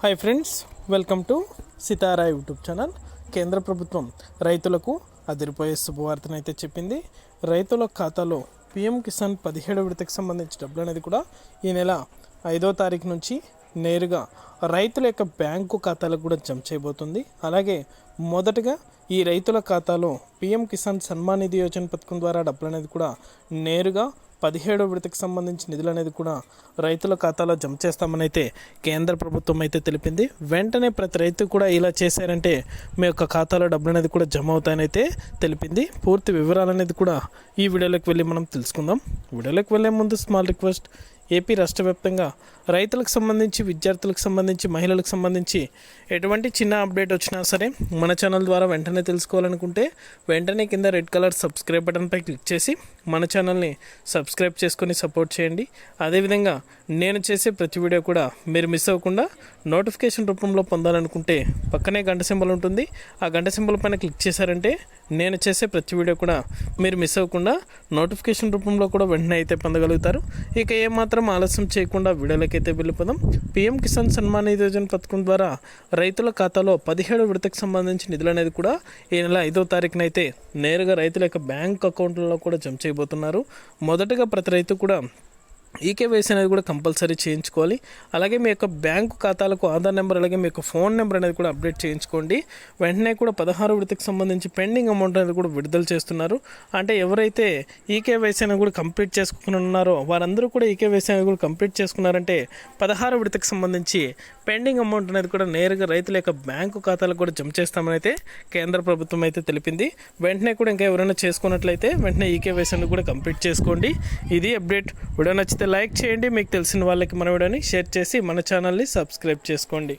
Hi friends, welcome to Sitara YouTube channel. కేంద్ర ప్రభుత్వం రైతులకు అదిరిపోయే శుభవార్తను అయితే చెప్పింది. రైతుల ఖాతాలో పిఎం కిసాన్ 17వ విడతకు సంబంధించి డబ్బులు అనేది కూడా ఈ నెల 5వ తారీఖు నుంచి నేరుగా రైతుల యొక్క బ్యాంకు ఖాతాలకు కూడా జమ చేయబోతుంది. అలాగే మొదటగా ఈ రైతుల ఖాతాలో పిఎం కిసాన్ సన్మాన్ నిధి యోజన పథకం ద్వారా డబ్బులు అనేది కూడా నేరుగా 17వ విడతకు సంబంధించి నిధులు అనేది కూడా రైతుల ఖాతాలో జమ చేస్తామని అయితే కేంద్ర ప్రభుత్వం అయితే తెలిపింది. వెంటనే ప్రతి రైతు కూడా ఇలా చేశారంటే మీ యొక్క ఖాతాలో డబ్బులు అనేది కూడా జమ అవుతాయని అయితే తెలిపింది. పూర్తి వివరాలు అనేది కూడా ఈ వీడియోలోకి వెళ్ళి మనం తెలుసుకుందాం. వీడియోలోకి వెళ్ళే ముందు స్మాల్ రిక్వెస్ట్, ఏపీ రాష్ట్ర వ్యాప్తంగా రైతులకు సంబంధించి, విద్యార్థులకు సంబంధించి, మహిళలకు సంబంధించి ఎటువంటి చిన్న అప్డేట్ వచ్చినా సరే మన ఛానల్ ద్వారా వెంటనే తెలుసుకోవాలనుకుంటే వెంటనే కింద రెడ్ కలర్ సబ్స్క్రైబ్ బటన్పై క్లిక్ చేసి మన ఛానల్ని సబ్స్క్రైబ్ చేసుకొని సపోర్ట్ చేయండి. అదేవిధంగా నేను చేసే ప్రతి వీడియో కూడా మీరు మిస్ అవ్వకుండా నోటిఫికేషన్ రూపంలో పొందాలనుకుంటే పక్కనే గంట సింబల్ ఉంటుంది. ఆ గంట సింబల్ పైన క్లిక్ చేశారంటే నేను చేసే ప్రతి వీడియో కూడా మీరు మిస్ అవ్వకుండా నోటిఫికేషన్ రూపంలో కూడా వెంటనే అయితే పొందగలుగుతారు. ఇక ఏమాత్రం ఆలస్యం చేయకుండా వీడియోలోకి అయితే వెళ్ళిపోదాం. పిఎం కిసాన్ సన్మాన్ నిధి యోజన పథకం ద్వారా రైతుల ఖాతాలో 17వ విడతకు సంబంధించి నిధులు అనేది కూడా ఈ నెల 5వ తారీఖున అయితే నేరుగా రైతుల యొక్క బ్యాంక్ అకౌంట్లలో కూడా జమ చేయబోతున్నారు. మొదటగా ప్రతి రైతు కూడా ఈకేవైసీ అనేది కూడా కంపల్సరీ చేయించుకోవాలి. అలాగే మీ యొక్క బ్యాంకు ఖాతాలకు ఆధార్ నెంబర్, అలాగే మీ యొక్క ఫోన్ నెంబర్ అనేది కూడా అప్డేట్ చేయించుకోండి. వెంటనే కూడా 16వ విడతకు సంబంధించి పెండింగ్ అమౌంట్ అనేది కూడా విడుదల చేస్తున్నారు. అంటే ఎవరైతే ఈకేవైసీ అనేది కూడా కంప్లీట్ చేసుకుని ఉన్నారో వారందరూ కూడా ఈకేవైసీ అనేది కూడా కంప్లీట్ చేసుకున్నారంటే 16వ విడతకు సంబంధించి పెండింగ్ అమౌంట్ అనేది కూడా నేరుగా రైతుల యొక్క బ్యాంకు ఖాతాలకు కూడా జమ చేస్తామని అయితే కేంద్ర ప్రభుత్వం అయితే తెలిపింది. వెంటనే కూడా ఇంకా ఎవరైనా చేసుకున్నట్లయితే వెంటనే ఈకేవైసీ అనేది కూడా కంప్లీట్ చేసుకోండి. ఇది అప్డేట్. వీడియో నచ్చితే లైక్ చేయండి. మీకు తెలిసిన వాళ్ళకి మన వీడియోని షేర్ చేసి మన ఛానల్ని సబ్స్క్రైబ్ చేసుకోండి.